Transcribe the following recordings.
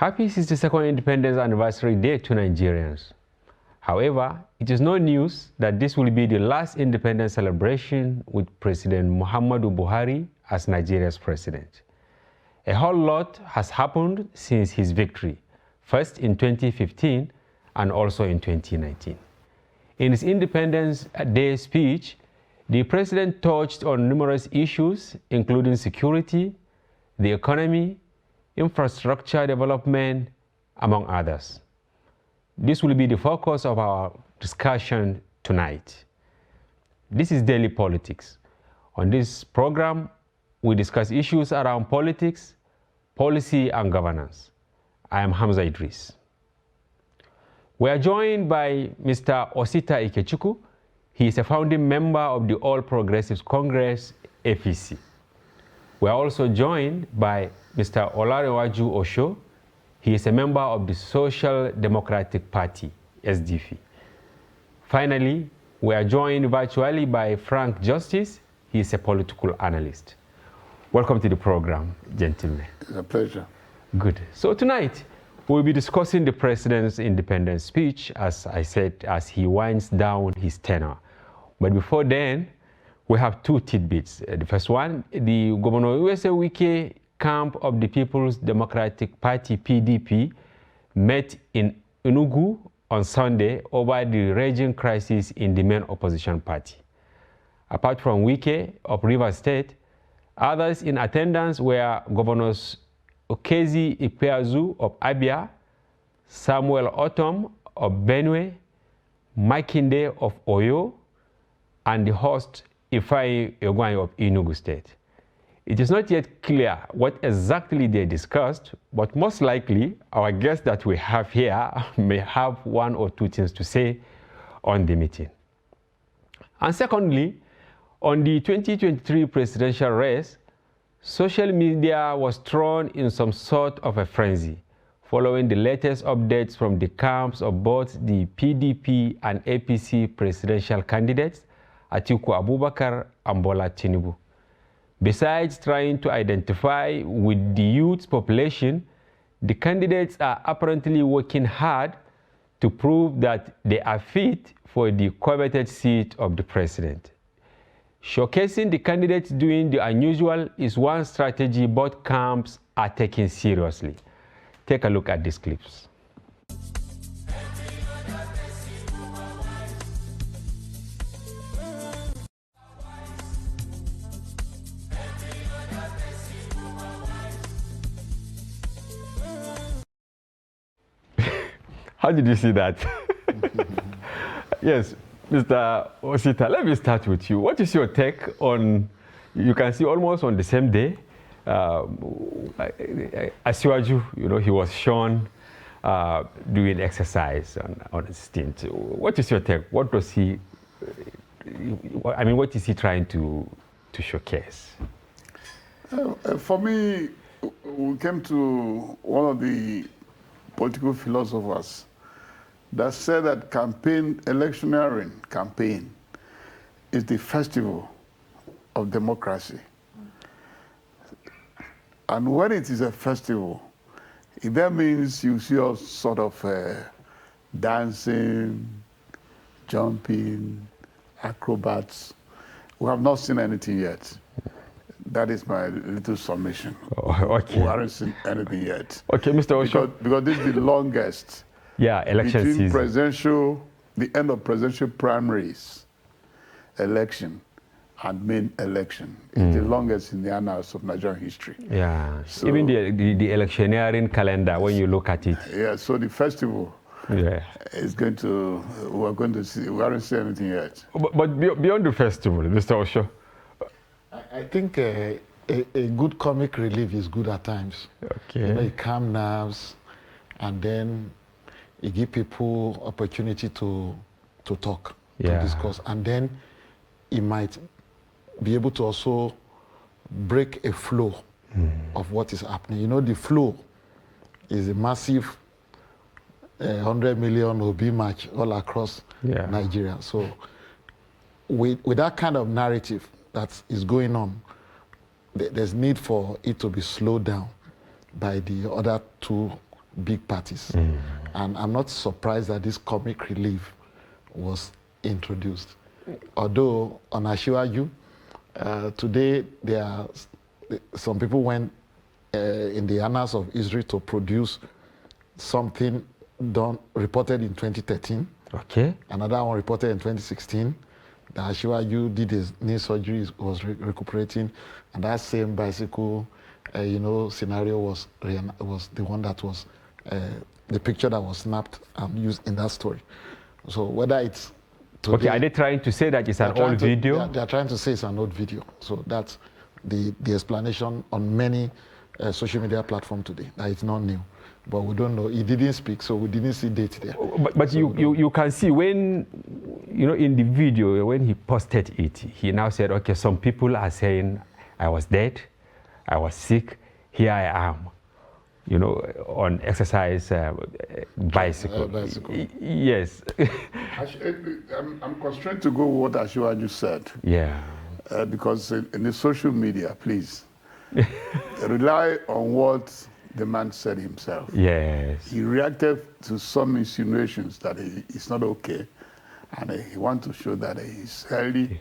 Happy 62nd Independence Anniversary Day to Nigerians. However, it is no news that this will be the last independence celebration with President Muhammadu Buhari as Nigeria's president. A whole lot has happened since his victory, first in 2015 and also in 2019. In his Independence Day speech, the president touched on numerous issues, including security, the economy, infrastructure development, among others. This will be the focus of our discussion tonight. This is Daily Politics. On this program, we discuss issues around politics, policy, and governance. I am Hamza Idris. We are joined by Mr. Osita Ikechukwu. He is a founding member of the All Progressives Congress, APC. We are also joined by Mr. Olarewaju Osho. He is a member of the Social Democratic Party, SDP. Finally, we are joined virtually by Frank Justice. He is a political analyst. Welcome to the program, gentlemen. It's a pleasure. Good. So tonight, we'll be discussing the president's independence speech, as I said, as he winds down his tenure. But before then, we have two tidbits. The first one, the Governor USA Wike camp of the People's Democratic Party, PDP, met in Enugu on Sunday over the raging crisis in the main opposition party. Apart from Wike of Rivers State, others in attendance were Governors Okezi Ikpeazu of Abia, Samuel Otom of Benue, Makinde of Oyo, and the host Ifeanyi Egwanyi of Enugu State. It is not yet clear what exactly they discussed, but most likely our guest that we have here may have one or two things to say on the meeting. And secondly, on the 2023 presidential race, social media was thrown in some sort of a frenzy following the latest updates from the camps of both the PDP and APC presidential candidates, Atiku Abubakar and Bola Tinubu. Besides trying to identify with the youth population, the candidates are apparently working hard to prove that they are fit for the coveted seat of the president. Showcasing the candidates doing the unusual is one strategy both camps are taking seriously. Take a look at these clips. How did you see that? Yes, Mr. Osita, let me start with you. What is your take on, you can see almost on the same day, Asiwaju, he was shown doing exercise on a stint. What is your take? What does he, what is he trying to showcase? For me, we came to one of the political philosophers that said that electioneering campaign is the festival of democracy. And when it is a festival, that means you see all sort of dancing, jumping, acrobats. We have not seen anything yet. That is my little submission. Oh, okay. We haven't seen anything yet. Okay, Mr. Osho. Because this is the longest. Yeah, election between season. The end of presidential primaries, election, and main election. It's the longest in the annals of Nigerian history. Yeah, so, even the electioneering calendar, when you look at it. Yeah, so the festival is going to, we're going to see, we haven't seen anything yet. But beyond the festival, Mr. Osho? I think a good comic relief is good at times. Okay. It calms nerves, and then it gives people opportunity to talk, to discuss, and then it might be able to also break a flow of what is happening. The flow is a massive 100 million OB match all across Nigeria. So with that kind of narrative that is going on, there's need for it to be slowed down by the other two big parties. And I'm not surprised that this comic relief was introduced. Although on Ashiwaju, today there are some people went in the annals of history to produce something reported in 2013. Okay. Another one reported in 2016. The Ashiwaju did his knee surgery, was recuperating, and that same bicycle, scenario was the one that was the picture that was snapped and used in that story. So whether it's today, okay, are they trying to say that it's an old video? They are trying to say it's an old video. So that's the explanation on many social media platforms today. That it's not new, but we don't know. He didn't speak, so we didn't see date there. But so you can see when, in the video, when he posted it, he now said, okay, some people are saying I was dead, I was sick, here I am, on exercise bicycle. Yes. I'm constrained to go with what Ashiwaju said. Yeah. Because in the social media, please, rely on what the man said himself. Yes. He reacted to some insinuations that it's not okay, and he wants to show that he's healthy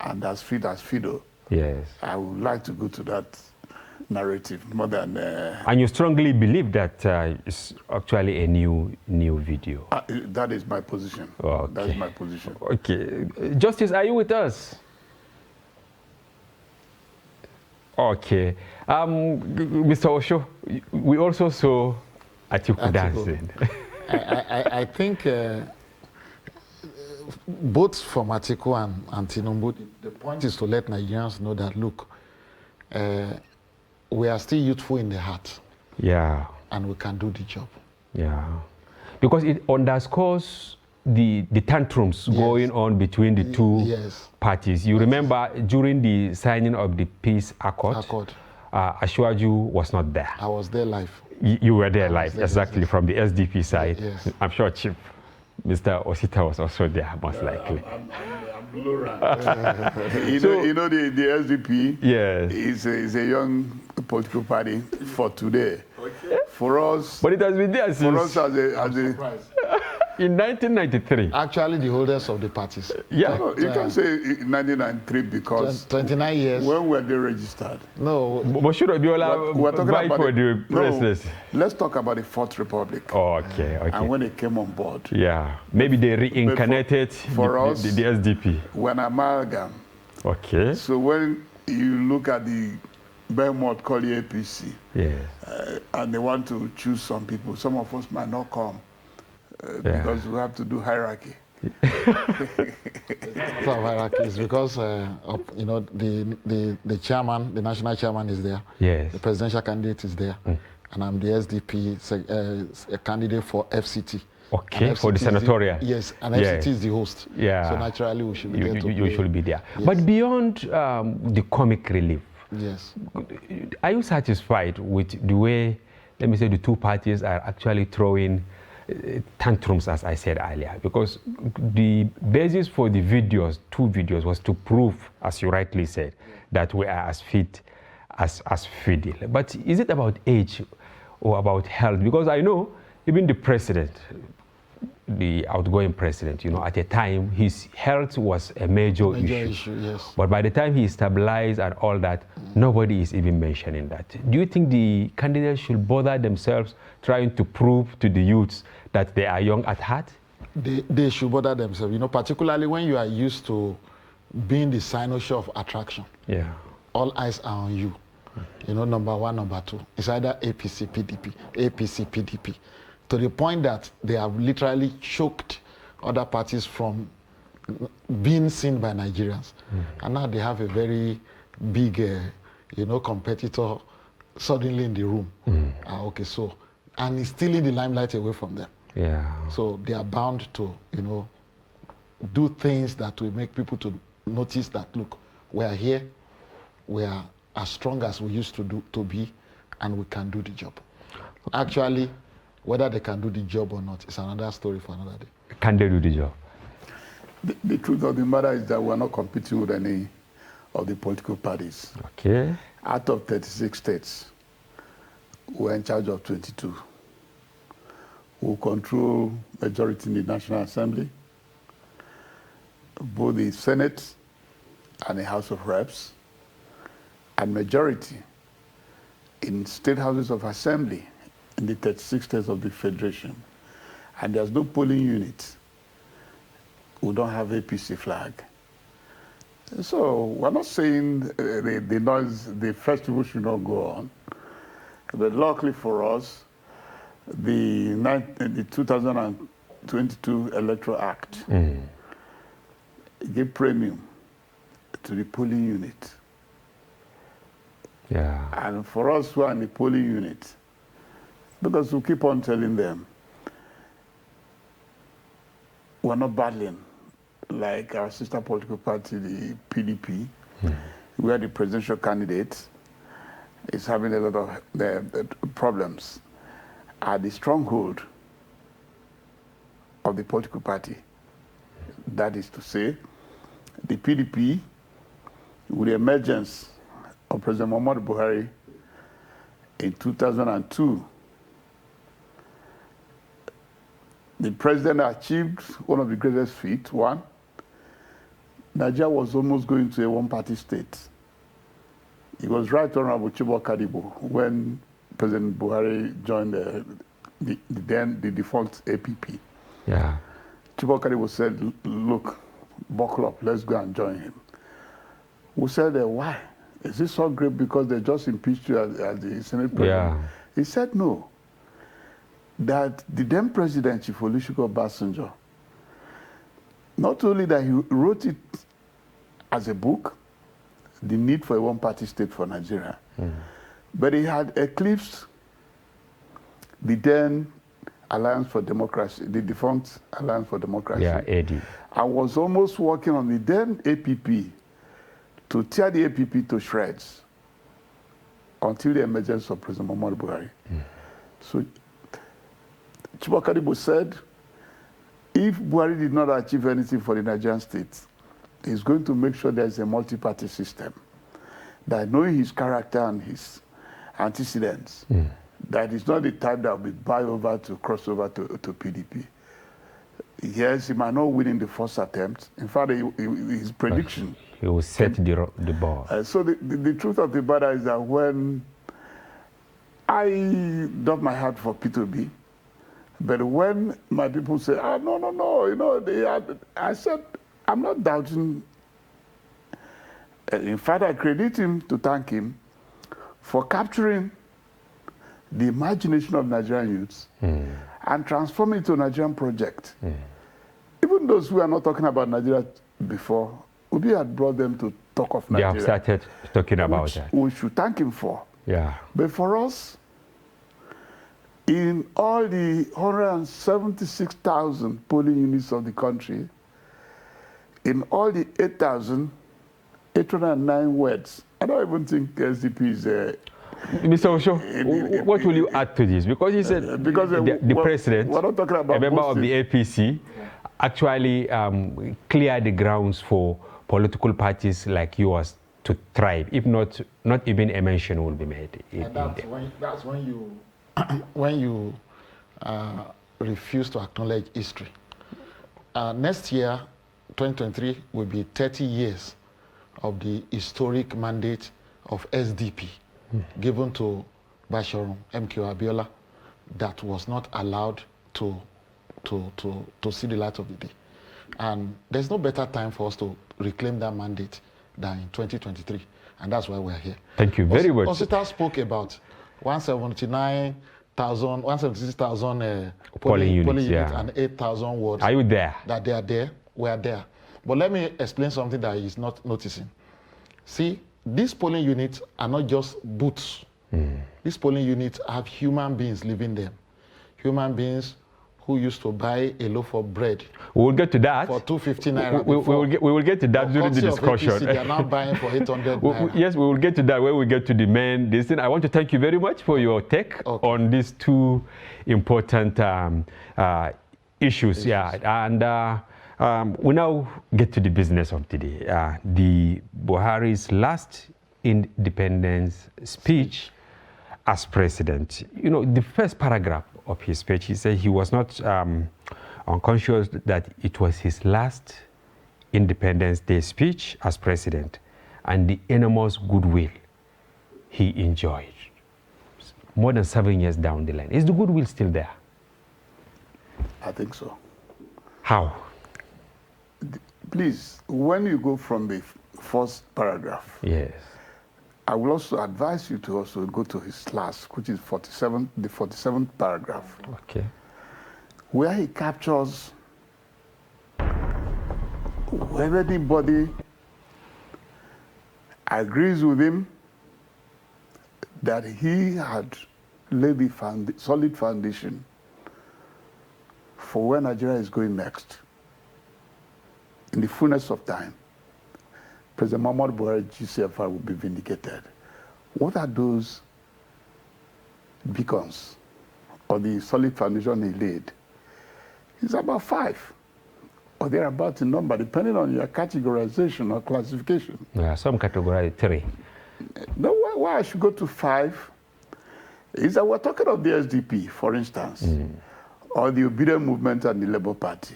and as fit as Fido. Yes. I would like to go to that narrative more than. And you strongly believe that it's actually a new video. That is my position. Okay. That is my position. Okay. Justice, are you with us? Okay. Mr. Osho, we also saw Atiku dancing. I think both from Atiku and Tinubu, the point is to let Nigerians know that, look, we are still youthful in the heart. Yeah. And we can do the job. Yeah. Because it underscores the tantrums going on between the two parties. You remember during the signing of the peace accord, Ashiwaju was not there. I was there live. You were there live, exactly, from the SDP side. Yes. I'm sure Chief Mr. Osita was also there, most likely. You know the SDP is a young political party for today. Okay. For us, but it has been there since. For us as a in 1993. Actually, the holders of the parties. Yeah. No, you can say 1993 because 29 years. When were they registered? No. But should Abiola vie for the presidency? No, let's talk about the Fourth Republic. Oh, okay. And when they came on board. Yeah. Maybe they reincarnated for us, the SDP. When amalgam. Okay. So when you look at the Belmont Collier APC, and they want to choose some people, some of us might not come. Because we have to do hierarchy. Hierarchy is because the chairman, the national chairman is there. Yes. The presidential candidate is there, and I'm the SDP a candidate for FCT. Okay, for the senatorial. Yes, and FCT is the host. Yeah. So naturally we should be there. You should be there. Yes. But beyond the comic relief, yes, are you satisfied with the way, let me say, the two parties are actually throwing tantrums, as I said earlier? Because the basis for the two videos, was to prove, as you rightly said, that we are as fit as Fidel. But is it about age or about health? Because I know even the president, the outgoing president, at a time, his health was a major issue. Yes. But by the time he stabilized and all that, nobody is even mentioning that. Do you think the candidates should bother themselves trying to prove to the youths that they are young at heart? They should bother themselves, particularly when you are used to being the cynosure of attraction. Yeah. All eyes are on you. Number one, number two. It's either APC, PDP, to the point that they have literally choked other parties from being seen by Nigerians. And now they have a very big, competitor suddenly in the room. Okay, so, and he's stealing the limelight away from them. Yeah. So they are bound to, do things that will make people to notice that, look, we are here, we are as strong as we used to be, and we can do the job. Actually, whether they can do the job or not is another story for another day. Can they do the job? The truth of the matter is that we're not competing with any of the political parties. Okay. Out of 36 states, we're in charge of 22. will control majority in the National Assembly, both the Senate and the House of Reps, and majority in state houses of assembly in the 36 states of the Federation. And there's no polling unit who don't have APC flag. So we're not saying the noise, the festival should not go on. But luckily for us, the 2022 Electoral Act gave premium to the polling unit. Yeah. And for us who are in the polling unit, because we keep on telling them, we're not battling like our sister political party, the PDP, where the presidential candidate is having a lot of problems at the stronghold of the political party. That is to say, the PDP, with the emergence of President Muhammadu Buhari in 2002, the president achieved one of the greatest feats. One, Nigeria was almost going to a one-party state. It was Right Honorable Chibok when President Buhari joined the defunct APP. Yeah. Chibok said, look, buckle up, let's go and join him. We said, why? Is this so great because they just impeached you as the Senate president? Yeah. He said no. That the then president, Chief Olusegun Obasanjo, not only that he wrote it as a book, the need for a one-party state for Nigeria, but he had eclipsed the then Alliance for Democracy, the defunct Alliance for Democracy. Yeah, AD. I was almost working on the then APP to tear the APP to shreds until the emergence of President Muhammadu Buhari. So Chibok said, if Buhari did not achieve anything for the Nigerian state, he's going to make sure there's a multi-party system. That knowing his character and his antecedents, that is not the type that will be buy over to cross over to PDP. Yes, he might not win in the first attempt. In fact, his prediction. He will set the bar. So the truth of the matter is that when I dug my heart for P2B, but when my people say, no, I said, I'm not doubting. In fact, I credit him to thank him for capturing the imagination of Nigerian youths and transforming it to a Nigerian project. Even those who are not talking about Nigeria before, Obi had brought them to talk of Nigeria. They have started talking about that. We should thank him for. Yeah. But for us, in all the 176,000 polling units of the country, in all the 8,809 words, I don't even think SDP is Mr. Osho, what will you add to this? Because he said because the president, we're not talking about a member of the APC, actually cleared the grounds for political parties like yours to thrive. If not even a mention will be made. And that's when you when you refuse to acknowledge history. Next year, 2023, will be 30 years of the historic mandate of SDP given to Basharum MK Abiola that was not allowed to see the light of the day. And there's no better time for us to reclaim that mandate than in 2023. And that's why we're here. Thank you very much. Osita spoke about 176,000 polling units, and 8,000 wards. Are you there? That they are there. We are there. But let me explain something that he's not noticing. See, these polling units are not just booths. These polling units have human beings living there. Human beings who used to buy a loaf of bread. We will get to that. For 250 naira. We will get to that during the discussion. APC, they are now buying for 800 naira. Yes, we will get to that when we get to the main thing. I want to thank you very much for your take on these two important issues. Yeah, and we now get to the business of the day. The Buhari's last independence speech as president. You know, the first paragraph of his speech. He said he was not unconscious that it was his last Independence Day speech as president, and the enormous goodwill he enjoyed more than 7 years down the line. Is the goodwill still there? I think so. How? Please, when you go from the first paragraph, yes, I will also advise you to also go to his last, which is the 47th paragraph. Okay. Where he captures whether anybody agrees with him that he had laid the solid foundation for where Nigeria is going next. In the fullness of time, President Muhammadu Buhari GCFR will be vindicated. What are those beacons or the solid foundation he laid? It's about 5 or thereabouts in number, depending on your categorization or classification. Yeah, some categorize 3. No, why I should go to 5 is that we're talking of the SDP, for instance, or the Obedient Movement and the Labour Party.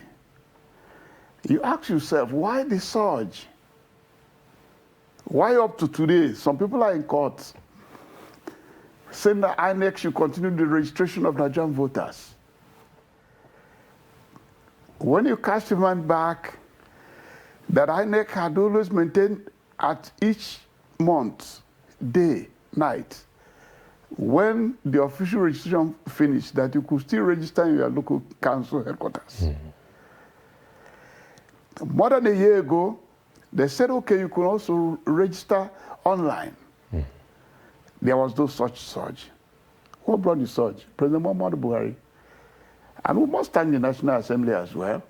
You ask yourself, why the surge? Why up to today? Some people are in court saying that INEC should continue the registration of Nigerian voters. When you cast your mind back, that INEC had always maintained at each month, day, night, when the official registration finished, that you could still register in your local council headquarters. More than a year ago, they said, okay, you could also register online. There was no such surge. Who brought the surge? President Muhammadu Buhari. And we must thank the National Assembly as well.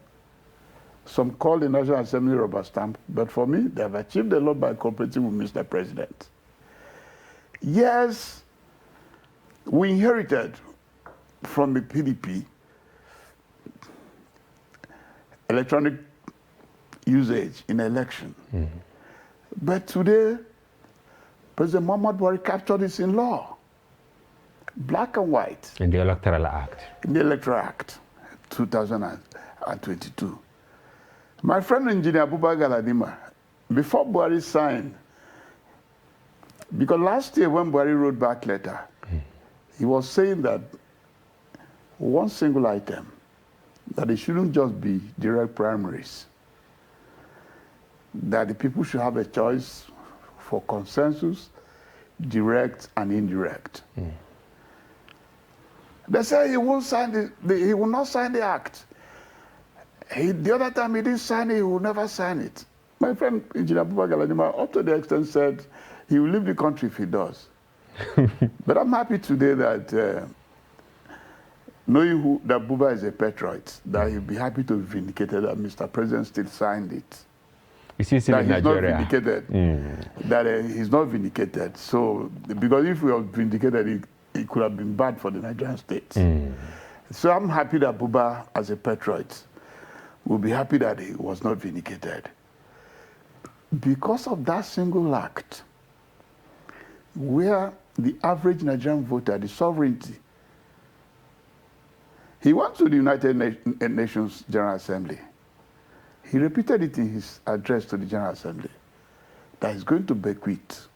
Some call the National Assembly rubber stamp, but for me, they have achieved a lot by cooperating with Mr. President. Yes, we inherited from the PDP electronic usage in election. But today, President Muhammadu Buhari captured this in law, black and white. In the Electoral Act. In the Electoral Act, 2022. My friend Engineer Abubakar Galadima, before Buhari signed, because last year when Buhari wrote back letter, he was saying that one single item, that it shouldn't just be direct primaries, that the people should have a choice for consensus, direct and indirect. They say he won't sign he will not sign the act. The other time he didn't sign it, he will never sign it. My friend Engineer Abubakar Galadima, up to the extent, said he will leave the country if he does. But I'm happy today that knowing that Buba is a patriot, that he'll be happy to be vindicated that Mr. President still signed it. Is he still in Nigeria? Not vindicated. That he's not vindicated. So, because if we were vindicated, it could have been bad for the Nigerian state. So I'm happy that Buba, as a patriot, will be happy that he was not vindicated. Because of that single act, where the average Nigerian voter, the sovereignty, he went to the United Nations General Assembly. He repeated it in his address to the General Assembly, that he's going to bequeath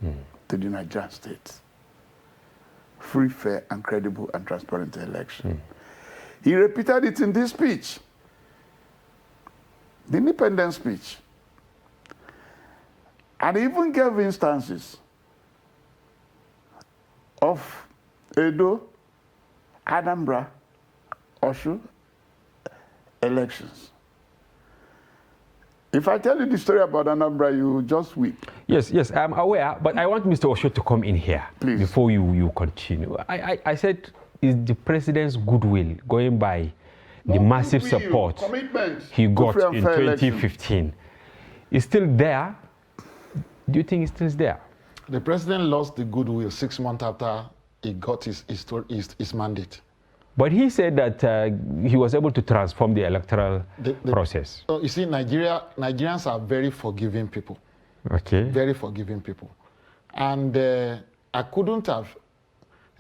to the Nigerian state free, fair, and credible and transparent election. He repeated it in this speech, the independence speech, and he even gave instances of Edo, Anambra, Oshu elections. If I tell you the story about Anambra, you just weep. Yes, I'm aware, but I want Mr. Osho to come in here. Please. Before you continue. I said, is the president's goodwill going by the massive support he got in 2015 is still there? Do you think it's still there? The president lost the goodwill 6 months after he got his mandate. But he said that he was able to transform the electoral process. You see, Nigerians are very forgiving people. Okay. Very forgiving people. And I couldn't have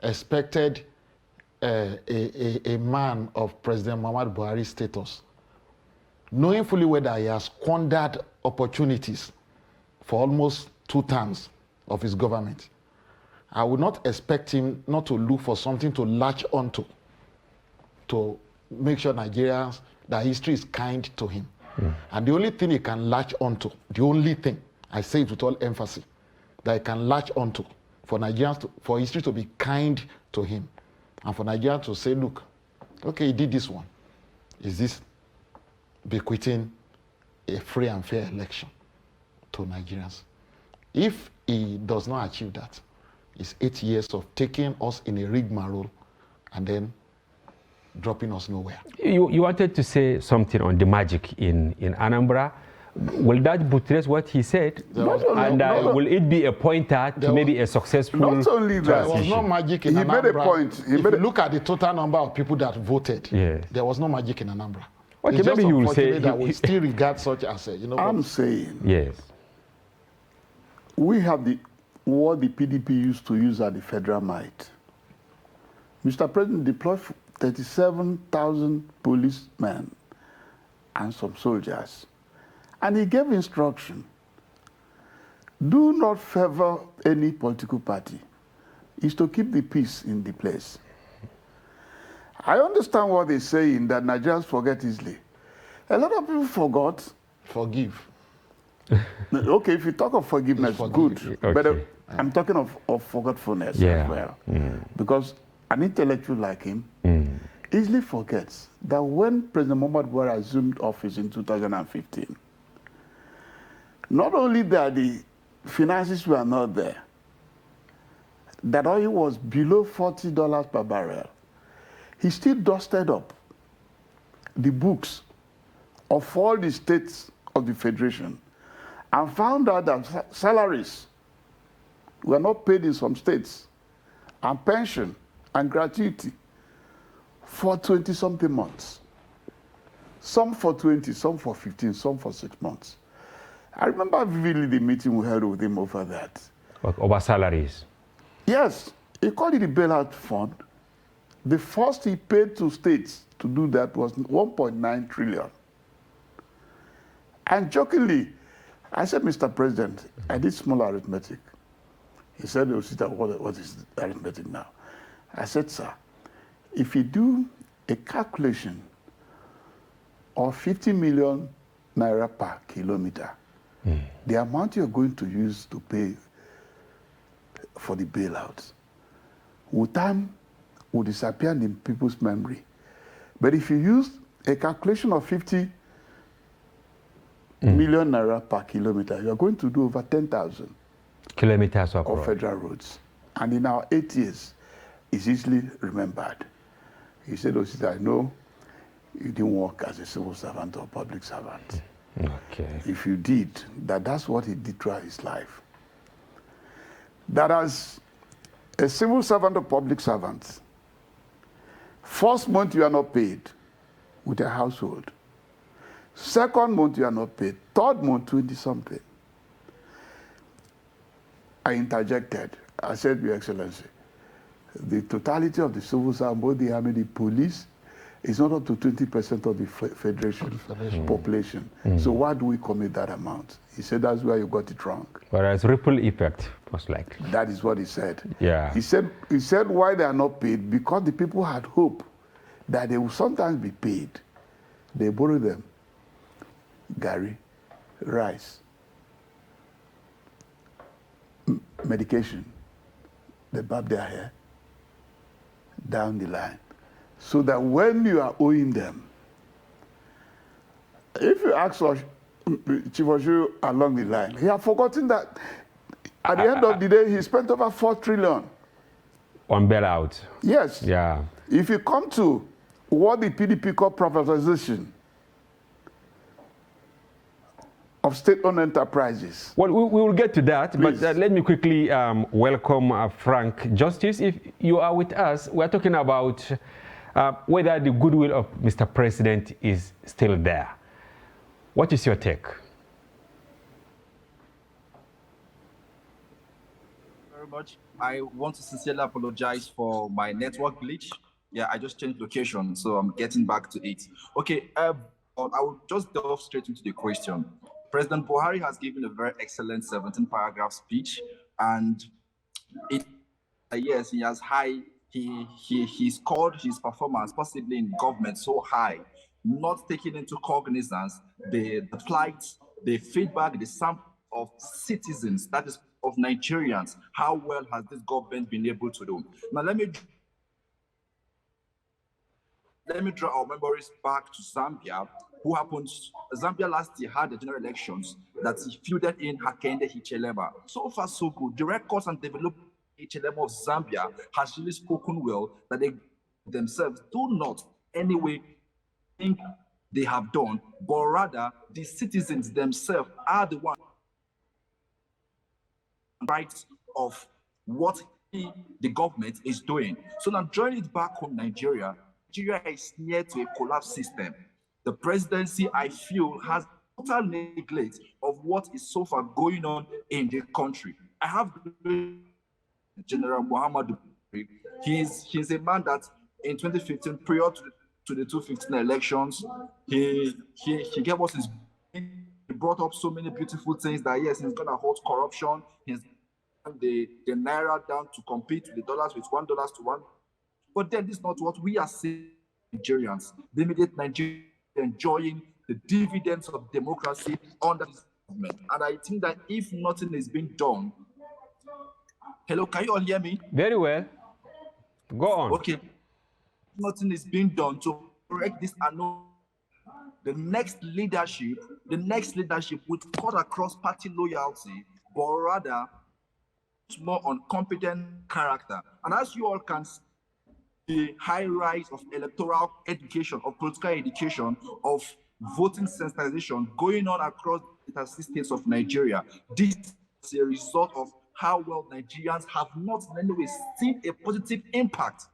expected a man of President Muhammad Buhari's status, knowing fully well that he has squandered opportunities for almost 2 terms of his government, I would not expect him not to look for something to latch onto to make sure Nigerians, that history is kind to him. And the only thing he can latch onto, the only thing, I say it with all emphasis, that he can latch onto for Nigerians, for history to be kind to him, and for Nigerians to say, look, okay, he did this one. Is this bequeathing a free and fair election to Nigerians? If he does not achieve that, it's 8 years of taking us in a rigmarole and then dropping us nowhere. You wanted to say something on the magic in Anambra. Will that buttress what he said? Will it be a pointer to maybe a successful Not only that, there was no magic in Anambra. He made a point. If you look at the total number of people that voted, yes, there was no magic in Anambra. Okay, it's maybe just you will say that we still regard such as a, I'm saying, yes, we have what the PDP used to use at the federal might. Mr. President deployed 37,000 policemen and some soldiers. And he gave instruction, do not favor any political party. Is to keep the peace in the place. I understand what they're saying, that Nigerians forget easily. A lot of people forgot. Forgive. Okay, if you talk of forgiveness, good. Okay. But I'm talking of forgetfulness as well. Because an intellectual like him easily forgets that when President Muhammad Buhari assumed office in 2015, not only that the finances were not there, that oil was below $40 per barrel, he still dusted up the books of all the states of the Federation and found out that salaries were not paid in some states, and pension and gratuity for 20-something months. Some for 20, some for 15, some for 6 months. I remember vividly the meeting we held with him over that. Over salaries? Yes, he called it the bailout fund. The first he paid to states to do that was 1.9 trillion. And jokingly, I said, Mr. President, I did small arithmetic. He said, Osita, what is arithmetic now? I said, sir, if you do a calculation of 50 million naira per kilometer, the amount you're going to use to pay for the bailouts, with time, will disappear in people's memory. But if you use a calculation of 50 million naira per kilometer, you're going to do over 10,000 kilometers of federal roads. And in our 8 years, it's easily remembered. He said, Osita, I know you didn't work as a civil servant or public servant. Okay. If you did, that's what he did throughout his life. That as a civil servant or public servant, first month you are not paid with a household. Second month you are not paid. Third month, 20-something. I interjected. I said, Your Excellency, the totality of the civil servant, both the army, the police, is not up to 20% of the federation population. So why do we commit that amount? He said, that's where you got it wrong. Whereas ripple effect, most likely. That is what he said. Yeah. He said why they are not paid, because the people had hope that they will sometimes be paid. They borrow them gari, rice, medication. They barb their hair down the line. So that when you are owing them, if you ask Chief Oshu along the line, he has forgotten that at the end of the day, he spent over 4 trillion. On bailout. Yes. Yeah. If you come to what the PDP call privatization of state-owned enterprises. Well, we will get to that, Please. but let me quickly welcome Frank Justice. If you are with us, we're talking about whether the goodwill of Mr. President is still there. What is your take? Very much. I want to sincerely apologize for my network glitch. Yeah, I just changed location, so I'm getting back to it. Okay, I will just delve straight into the question. President Buhari has given a very excellent 17-paragraph speech, and it yes, he has high. He scored his performance possibly in government so high, not taking into cognizance the plight, the feedback, the sample of citizens, that is of Nigerians. How well has this government been able to do? Now let me draw our memories back to Zambia, who happened. Zambia last year had the general elections that he fielded in Hakainde Hichilema. So far, so good. The records and development Hichilema of Zambia has really spoken well that they themselves do not anyway think they have done, but rather the citizens themselves are the ones rights of what the government is doing. So now drawing it back home, Nigeria is near to a collapse system. The presidency, I feel, has total neglect of what is so far going on in the country. I have General Muhammadu Buhari. He's a man that in 2015, prior to the 2015 elections, he gave us his. He brought up so many beautiful things that yes, he's gonna halt corruption. He's the naira down to compete with the dollars with $1 to one. But then this is not what we are seeing Nigerians. The immediate Nigerians enjoying the dividends of democracy under this government. And I think that if nothing is being done, hello, can you all hear me? Very well. Go on. Okay. Nothing is being done to correct this anomaly. The next leadership would cut across party loyalty, but rather more on competent character. And as you all can see, the high rise of electoral education, of political education, of voting sensitization going on across the states of Nigeria. This is a result of how well Nigerians have not in any way seen a positive impact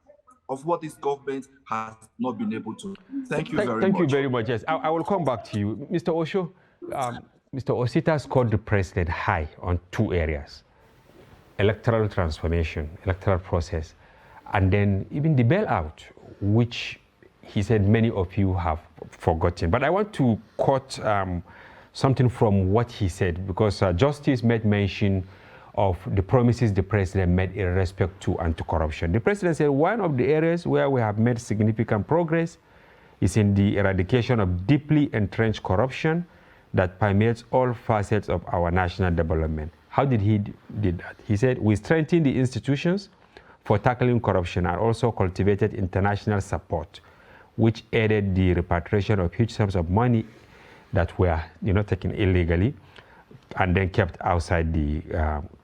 of what this government has not been able to. Thank you very much. Thank you very much. Yes, I will come back to you. Mr. Osho, Mr. Osita scored the president high on two areas: electoral transformation, electoral process, and then even the bailout, which he said many of you have forgotten. But I want to quote something from what he said, because Justice made mention of the promises the president made in respect to anti-corruption. The president said one of the areas where we have made significant progress is in the eradication of deeply entrenched corruption that permeates all facets of our national development. How did he do that? He said, we strengthened the institutions for tackling corruption and also cultivated international support, which aided the repatriation of huge sums of money that were taken illegally and then kept outside the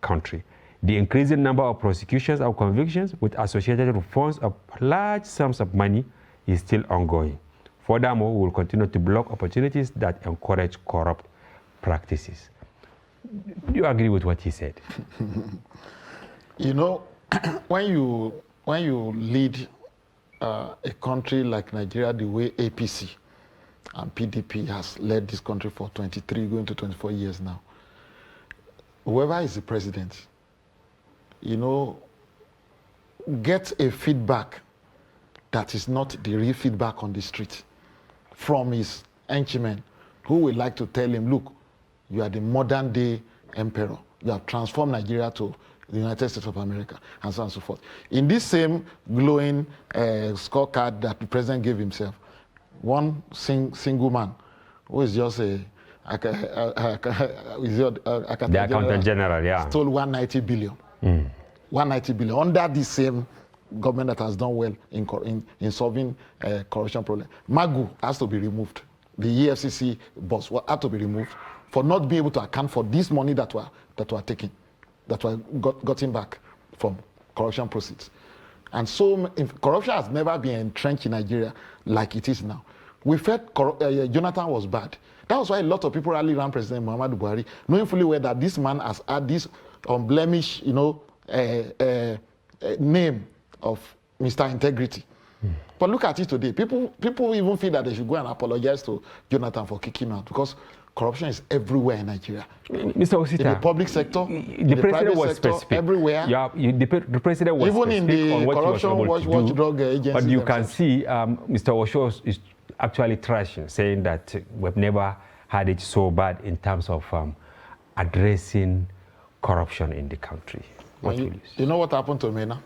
country. The increasing number of prosecutions or convictions with associated reforms of large sums of money is still ongoing. Furthermore, we will continue to block opportunities that encourage corrupt practices. Do you agree with what he said? When you lead a country like Nigeria the way APC and PDP has led this country for 23, going to 24 years now, whoever is the president, get a feedback that is not the real feedback on the street from his henchmen, who would like to tell him, look, you are the modern day emperor. You have transformed Nigeria to the United States of America, and so on and so forth. In this same glowing scorecard that the president gave himself, one single man, who is just the accountant general, yeah, stole 190 billion. 190 billion under the same government that has done well in solving corruption problem. Magu has to be removed. The EFCC boss had to be removed for not being able to account for this money that were taken, that were gotten back from corruption proceeds. And so corruption has never been entrenched in Nigeria like it is now. We felt Jonathan was bad. That was why a lot of people rallied around President Muhammadu Buhari, knowing fully well that this man has had this unblemished, name of Mr. Integrity. But look at it today. People even feel that they should go and apologize to Jonathan for kicking him out, because corruption is everywhere in Nigeria. Mr. Osita, in the public sector, in the president was sector, specific. everywhere. The president was even specific in the on what corruption he was able to do. watchdog agencies. But you can see Mr. Osho is actually trashing, saying that we've never had it so bad in terms of addressing corruption in the country. You know what happened to me now?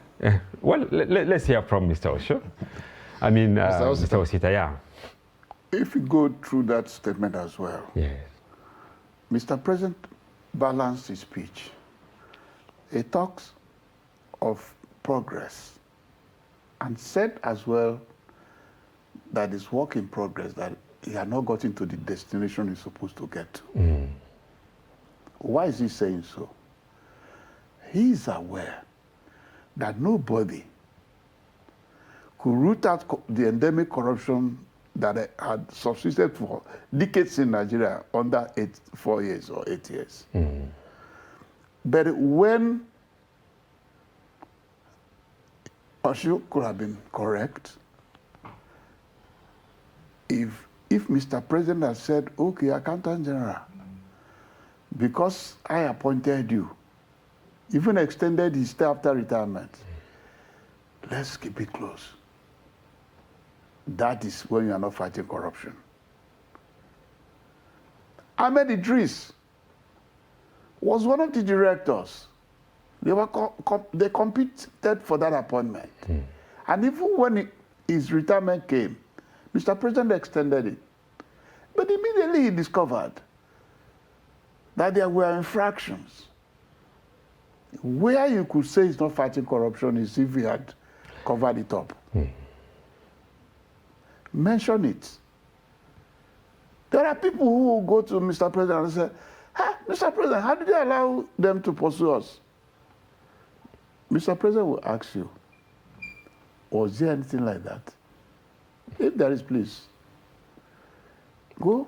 Well, let's hear from Mr. Osho. I mean, Mr. Osita, yeah. If you go through that statement as well, yes. Mr. President balanced his speech. He talks of progress and said as well that it's work in progress, that he had not gotten to the destination he's supposed to get to. Why is he saying so? He's aware that nobody could root out the endemic corruption that had subsisted for decades in Nigeria under 4 years or 8 years. But when Osho could have been correct, if Mr. President had said, okay, Accountant General, because I appointed you, even extended his stay after retirement, let's keep it close. That is when you are not fighting corruption. Ahmed Idris was one of the directors. They competed for that appointment. And even when his retirement came, Mr. President extended it. But immediately he discovered that there were infractions. Where you could say he's not fighting corruption is if he had covered it up. Mention it. There are people who go to Mr. President and say, Mr. President, how did they allow them to pursue us? Mr. President will ask you, was there anything like that? If there is, please, go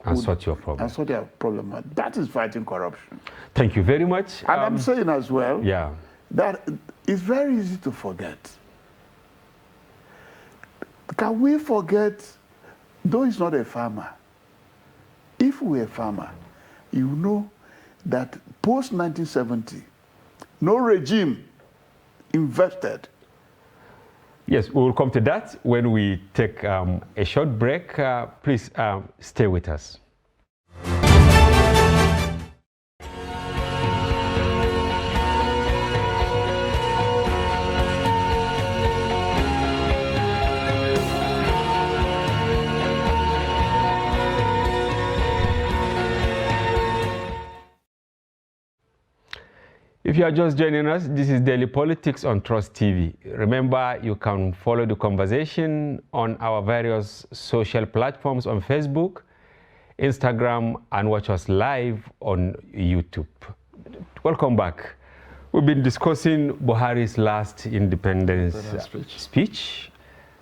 and sort your problem. And sort your problem. That is fighting corruption. Thank you very much. And I'm saying as well, that it's very easy to forget. Can we forget, though he's not a farmer, if we're a farmer, you know that post-1970, no regime invested. Yes, we will come to that when we take a short break. Please stay with us. If you are just joining us, this is Daily Politics on Trust TV. Remember, you can follow the conversation on our various social platforms on Facebook, Instagram, and watch us live on YouTube. Welcome back. We've been discussing Buhari's last independence speech.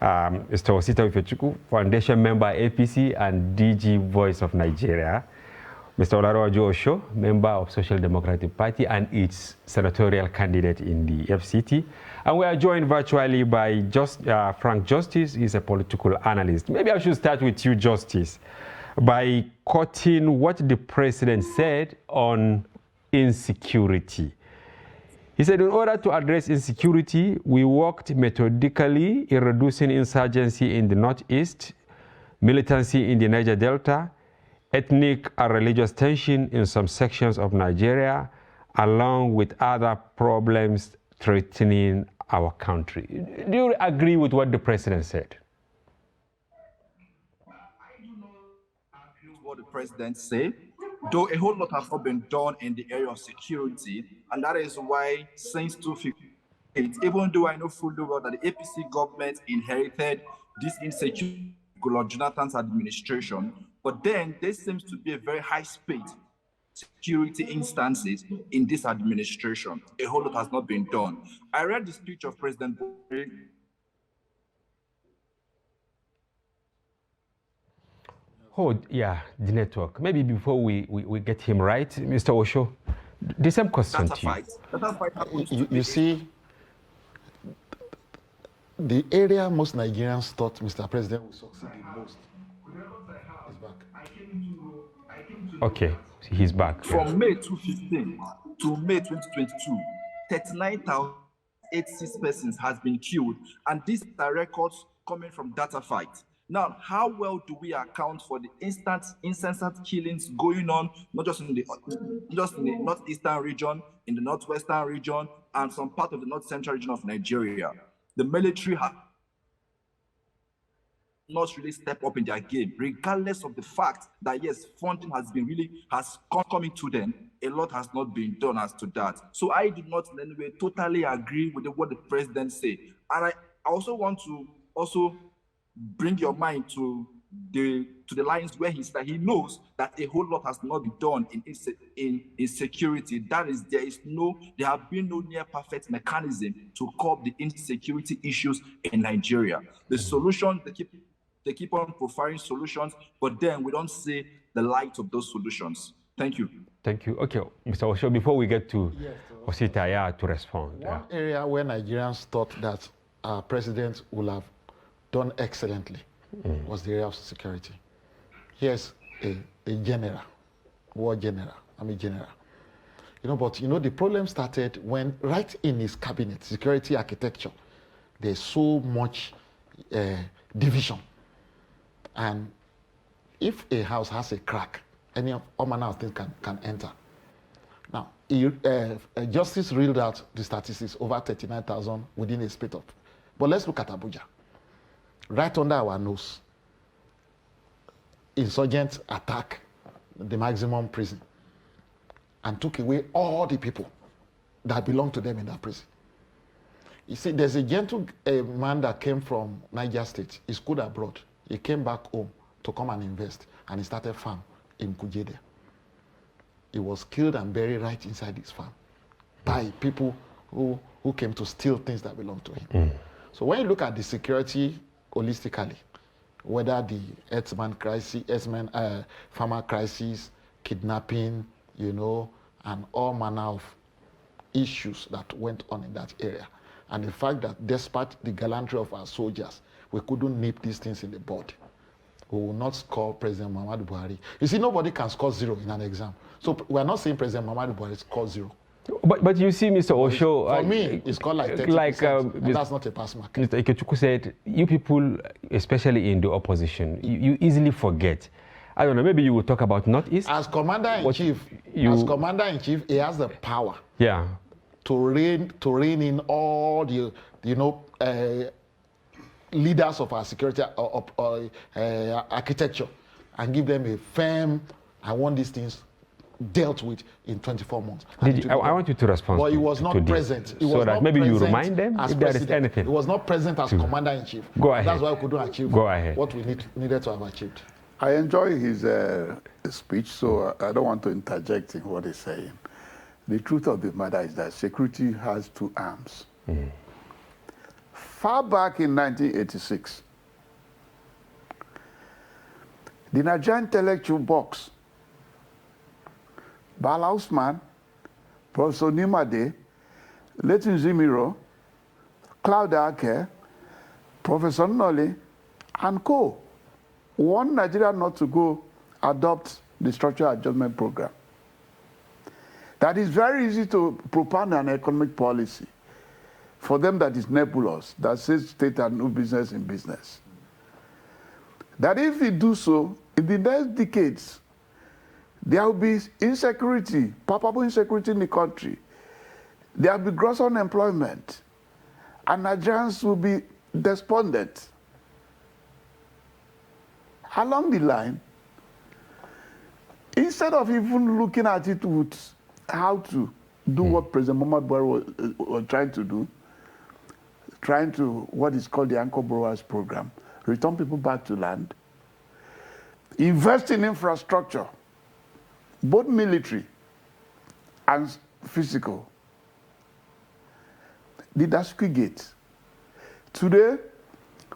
Mr. Osita Ifechukwu, foundation member APC and DG Voice of Nigeria. Mr. Olarojo Osho, member of Social Democratic Party and its senatorial candidate in the FCT. And we are joined virtually by Frank Justice. He's a political analyst. Maybe I should start with you, Justice, by quoting what the president said on insecurity. He said, in order to address insecurity, we worked methodically in reducing insurgency in the Northeast, militancy in the Niger Delta, ethnic and religious tension in some sections of Nigeria, along with other problems threatening our country. Do you agree with what the president said? I do not agree with what the president said, though a whole lot has not been done in the area of security, and that is why since 2015, even though I know fully well that the APC government inherited this insecurity Goodluck Jonathan's administration, but then there seems to be a very high speed security instances in this administration. A whole lot has not been done. I read the speech of President Buhari. Oh, yeah, the network. Maybe before we get him right, Mr. Osho, the same question to you. That's a fight. You see, the area most Nigerians thought Mr. President would succeed the most is back. Okay, he's back. From May 2015 to May 2022, 39,086 persons has been killed, and these are records coming from DataFight. Now, how well do we account for the incessant killings going on, not just in the northeastern region, in the northwestern region, and some part of the north central region of Nigeria? The military has not really step up in their game, regardless of the fact that yes, funding has come into them. A lot has not been done as to that. So I do not in any way totally agree with what the president said. And I also want to bring your mind to the lines where he knows that a whole lot has not been done in security. That is, there have been no near perfect mechanism to curb the insecurity issues in Nigeria. The solution, they keep on profiling solutions, but then we don't see the light of those solutions. Thank you. Thank you. Okay, Mr. Osho, before we get to Osita to respond. One area where Nigerians thought that our president would have done excellently was the area of security. Here's a general, war general, army general. But the problem started when right in his cabinet, security architecture, there's so much division. And if a house has a crack, all manner of things can enter. Now, Justice reeled out the statistics, over 39,000 within a split of. But let's look at Abuja. Right under our nose, insurgents attack the maximum prison and took away all the people that belong to them in that prison. You see, there's a man that came from Niger State. He schooled abroad. He came back home to come and invest, and he started a farm in Kuje there. He was killed and buried right inside his farm by people who came to steal things that belonged to him. So when you look at the security holistically, whether the herdsman crisis, farmer crisis, kidnapping, and all manner of issues that went on in that area, and the fact that despite the gallantry of our soldiers, we couldn't nip these things in the bud. We will not score President Muhammadu Buhari. You see, nobody can score 0 in an exam. So we are not saying President Muhammadu Buhari scored 0. But you see, Mr. Osho, for me, it's called like 30%, and that's not a pass mark. Mr. Ikechukwu said, you people, especially in the opposition, you easily forget. I don't know, maybe you will talk about Northeast. As Commander-in-Chief, he has the power to rein in all the, leaders of our security architecture and give them a firm, I want these things dealt with in 24 months. I want you to respond. But he was not present. So that maybe you remind them if there is anything. He was not present as Commander-in-Chief. Go ahead. That's why we couldn't achieve what we needed to have achieved. I enjoy his speech, so I don't want to interject in what he's saying. The truth of the matter is that security has two arms. Far back in 1986, the Nigerian intellectual box, Bala Usman, Professor Nimade, Leighton Zimiro, Claudia Ake, Professor Noli, and co. warned Nigeria not to go adopt the structural adjustment program. That is very easy to propound an economic policy. For them, that is nebulous, that says state and no business in business. That if we do so, in the next decades, there will be insecurity, palpable insecurity in the country. There will be gross unemployment, and Nigerians will be despondent. Along the line, instead of even looking at it with how to do what President Muhammadu Buhari was trying to do, trying to what is called the Anchor Borrowers Program, return people back to land, invest in infrastructure, both military and physical. The Dasukwi Gate. Today,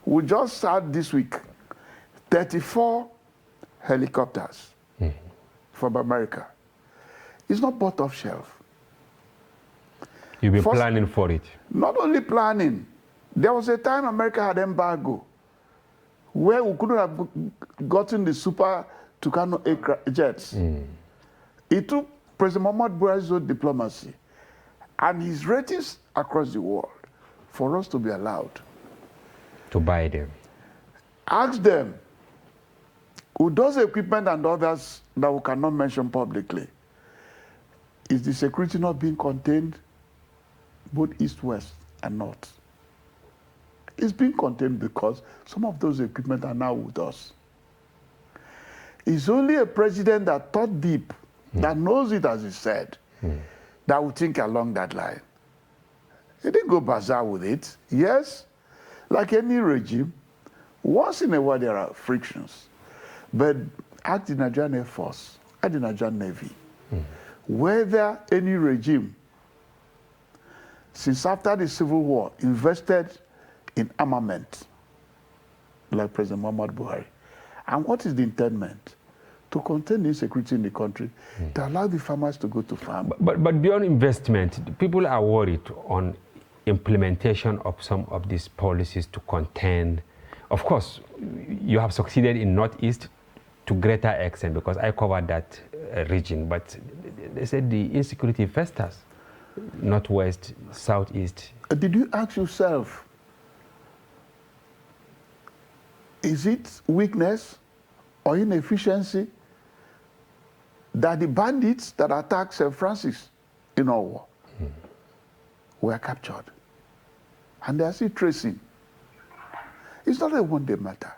we just had this week 34 helicopters from America. It's not bought off shelf. You've been planning for it. Not only planning. There was a time America had embargo where we couldn't have gotten the Super Tucano jets. It took President Muhammad Buhari's own diplomacy and his ratings across the world for us to be allowed to buy them. Ask them, with those equipment and others that we cannot mention publicly, is the security not being contained both east, west, and north? It's being contained because some of those equipment are now with us. It's only a president that thought deep, that knows it as he said, that would think along that line. He didn't go bazaar with it. Yes, like any regime, once in a while there are frictions. But at the Nigerian Air Force, at the Nigerian Navy, whether any regime, since after the Civil War, invested in armament, like President Muhammad Buhari, and what is the intendment? To contain insecurity in the country, to allow the farmers to go to farm. But beyond investment, people are worried on implementation of some of these policies to contain. Of course, you have succeeded in Northeast to greater extent because I covered that region, but they said the insecurity festers, Northwest, Southeast. Did you ask yourself, is it weakness or inefficiency that the bandits that attacked St. Francis in our war were captured? And they are still tracing. It's not a one-day matter.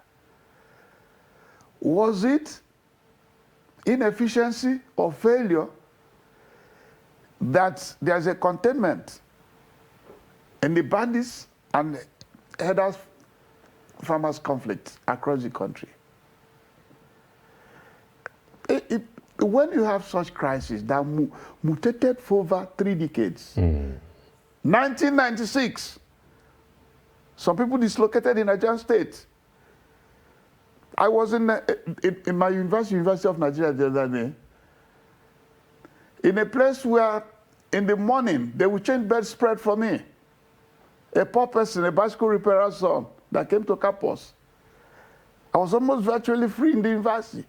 Was it inefficiency or failure that there's a containment in the bandits and headers farmers conflict across the country? When you have such crises that mutated for over 3 decades, 1996, some people dislocated in Nigerian state. I was in my University of Nigeria the other day, in a place where in the morning they would change bedspread for me. A poor person, a bicycle repairer's son that came to campus. I was almost virtually free in the university.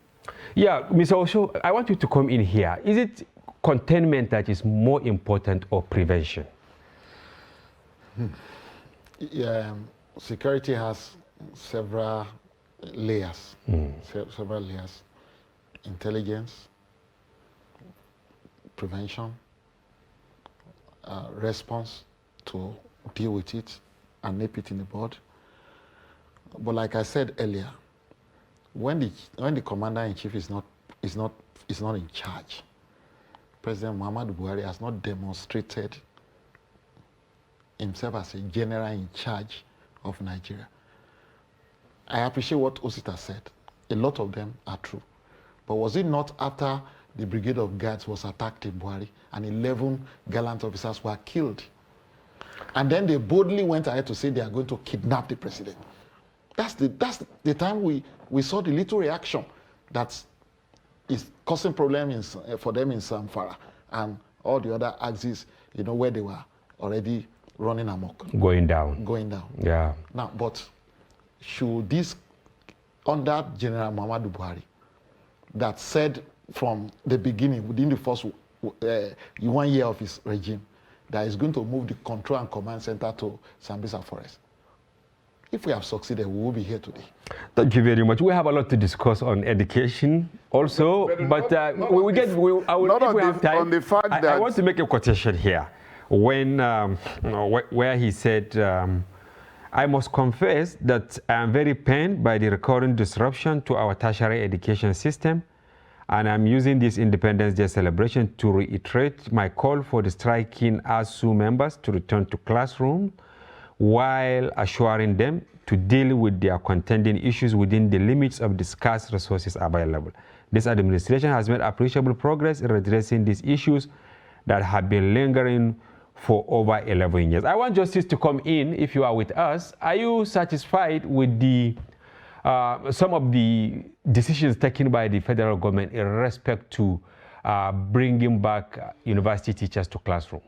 Yeah, Mr. Osho, I want you to come in here. Is it containment that is more important or prevention? Yeah, security has several layers, several layers. Intelligence, prevention, response to deal with it and nip it in the bud. But like I said earlier, when the commander-in-chief is not in charge, President Muhammad Buhari has not demonstrated himself as a general in charge of Nigeria. I appreciate what Osita said. A lot of them are true. But was it not after the Brigade of Guards was attacked in Buhari and 11 gallant officers were killed? And then they boldly went ahead to say they are going to kidnap the president. That's the time we saw the little reaction that is causing problems for them in Zamfara and all the other axes, where they were already running amok. Going down. Yeah. Now, but should this, under General Muhammadu Buhari, that said from the beginning, within the first 1 year of his regime, that is going to move the control and command center to Sambisa Forest. If we have succeeded, we will be here today. Thank you very much. We have a lot to discuss on education also, but I want to make a quotation here. Where he said, I must confess that I am very pained by the recurrent disruption to our tertiary education system, and I'm using this Independence Day celebration to reiterate my call for the striking ASU members to return to classroom while assuring them to deal with their contending issues within the limits of the scarce resources available. This administration has made appreciable progress in addressing these issues that have been lingering for over 11 years. I want Justice to come in if you are with us. Are you satisfied with the some of the decisions taken by the federal government in respect to bringing back university teachers to classroom?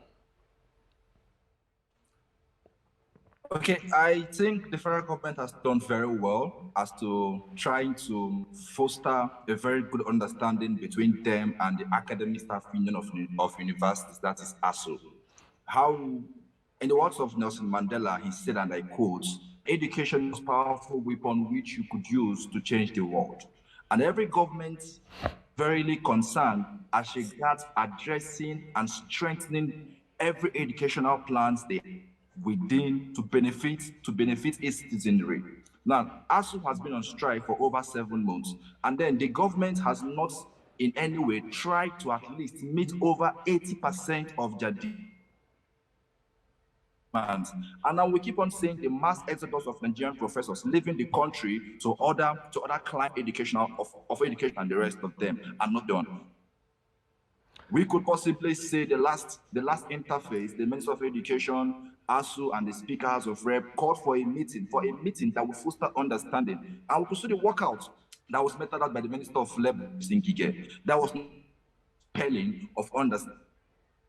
Okay, I think the federal government has done very well as to trying to foster a very good understanding between them and the Academic Staff Union of Universities, that is ASU. How, in the words of Nelson Mandela, he said, and I quote, education is a powerful weapon which you could use to change the world. And every government verily concerned as regards addressing and strengthening every educational plans they within to benefit its citizenry. Now, ASU has been on strike for over 7 months, and then the government has not in any way tried to at least meet over 80% of their demands. And now we keep on seeing the mass exodus of Nigerian professors leaving the country to other client educational of education, and the rest of them are not done. We could possibly say the last interface, the Minister of Education, ASU, and the Speaker House of Rep called for a meeting that would foster understanding. And we could see the walkout that was meted out by the Minister of Labor, Gige. That was spelling of understanding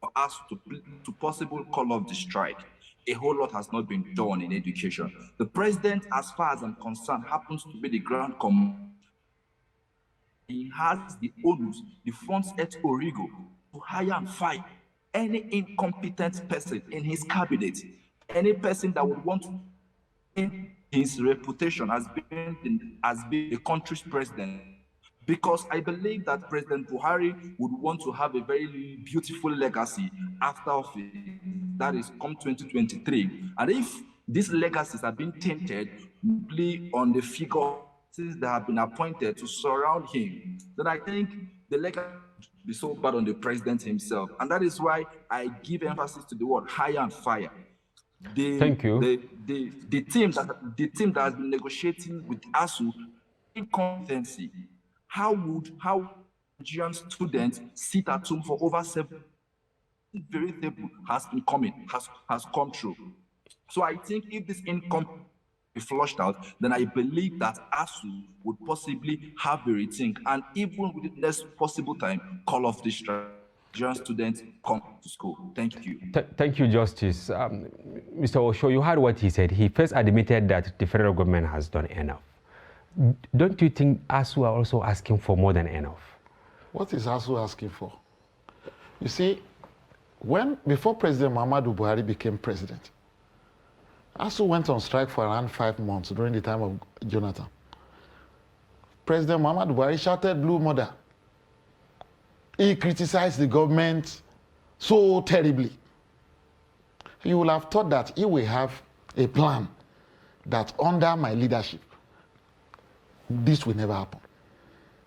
for us to possible call off the strike. A whole lot has not been done in education. The president, as far as I'm concerned, happens to be the grand commander. He has the onus, the funds et origo, to hire and fire any incompetent person in his cabinet, any person that would want to in his reputation as being the country's president. Because I believe that President Buhari would want to have a very beautiful legacy after office, that is come 2023. And if these legacies have been tainted on the figure that have been appointed to surround him, then I think the legacy would be so bad on the president himself. And that is why I give emphasis to the word hire and fire. Thank you. The team that has been negotiating with ASU, incompetency. How Nigerian students sit at home for over 7 very table has come true. So I think if this income be flushed out, then I believe that ASU would possibly have a rethink, and even with the next possible time, call off this strike. Nigerian students come to school. Thank you. Thank you, Justice. Mr. Osho, you heard what he said. He first admitted that the federal government has done enough. Don't you think ASU are also asking for more than enough? What is ASU asking for? You see, before President Muhammadu Buhari became president, ASU went on strike for around 5 months during the time of Jonathan. President Muhammadu Buhari shouted blue murder. He criticized the government so terribly. You will have thought that he will have a plan that under my leadership, this will never happen.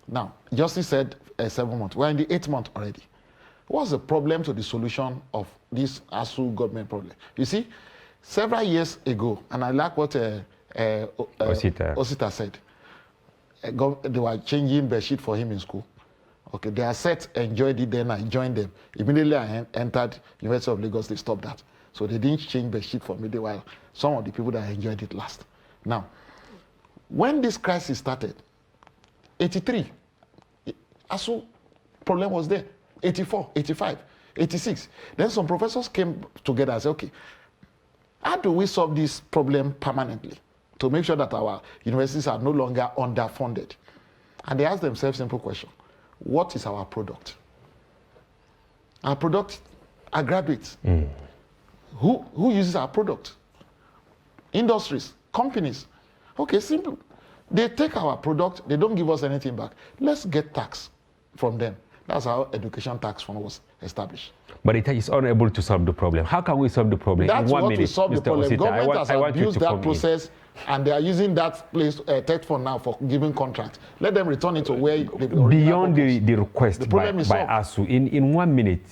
Now, Justice said 7 months. We're in the 8th month already. What's the problem to the solution of this ASU government problem? You see, several years ago, and I like what Osita said, they were changing bedsheet for him in school. Okay, they are set, enjoyed it, then I joined them. Immediately I entered University of Lagos, they stopped that. So they didn't change bedsheet for me. They were some of the people that enjoyed it last. Now, when this crisis started, 83, ASU problem was there. 84, 85, 86. Then some professors came together and said, okay, how do we solve this problem permanently to make sure that our universities are no longer underfunded? And they asked themselves a simple question. What is our product? Our product are graduates. Who uses our product? Industries, companies. Okay, simple. They take our product, they don't give us anything back. Let's get tax from them. That's how education tax fund was established. But it is unable to solve the problem. How can we solve the problem? That's in 1 what minute, we solve the Mr. problem. Osita, Government has abused that process, in. and they are using that place tech fund now for giving contracts. Let them return it to where they beyond the request by ASU. In 1 minute,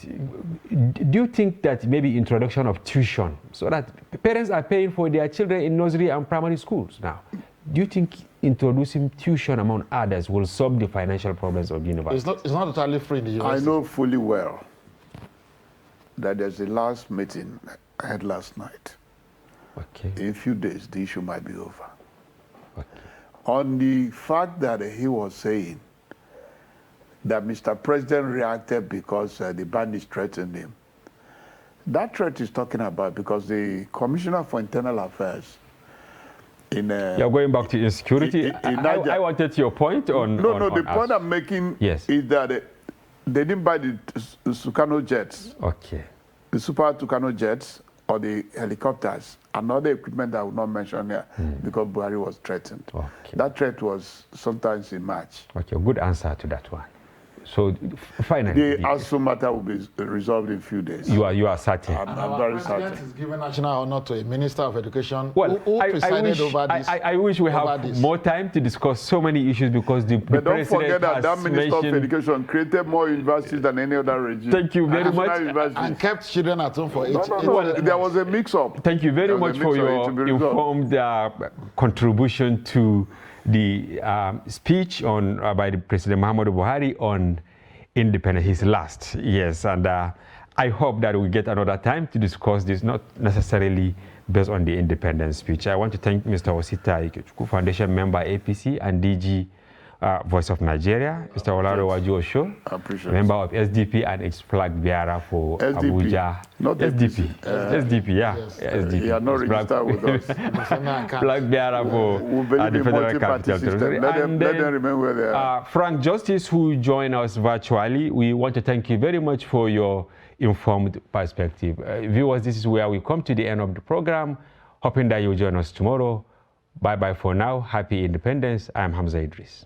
do you think that maybe introduction of tuition, so that parents are paying for their children in nursery and primary schools now, do you think introducing tuition among others will solve the financial problems of universities? It's not totally free in the university. I know fully well that there's a last meeting I had last night. Okay. In a few days, the issue might be over. Okay. On the fact that he was saying that Mr. President reacted because the bandits threatened him, That threat is talking about, because the Commissioner for Internal Affairs you're going back to insecurity. I wanted your point on. No, the point I'm making is that they didn't buy the Tucano jets. Okay. The Super Tucano jets or the helicopters and other equipment I will not mention here because Buhari was threatened. Okay. That threat was sometimes in March. Okay, good answer to that one. So finally, the ASU matter will be resolved in a few days. You are certain. I'm very certain. Is giving national honor to a Minister of Education who presided over this. I wish we have more time to discuss so many issues because the But don't forget that Minister of mentioned... Education created more universities than any other regime. Thank you very much. And kept children at home for 8 years. No, there was a mix-up. Thank you very much for your informed contribution to the speech on by the President Muhammadu Buhari on independence, his last, yes, and I hope that we get another time to discuss this, not necessarily based on the independence speech. I want to thank Mr. Osita Ikechukwu, Foundation member APC and DG Voice of Nigeria, Mr. Olaro Waju Osho, member of SDP and its flag bearer for SDP. Abuja. Not SDP. SDP, yeah. Yes. SDP. You are not registered with us. Flag bearer for the Federal Capital. Let them remember where they are. Frank Justice, who joined us virtually, we want to thank you very much for your informed perspective. Viewers, this is where we come to the end of the program. Hoping that you'll join us tomorrow. Bye-bye for now. Happy Independence. I'm Hamza Idris.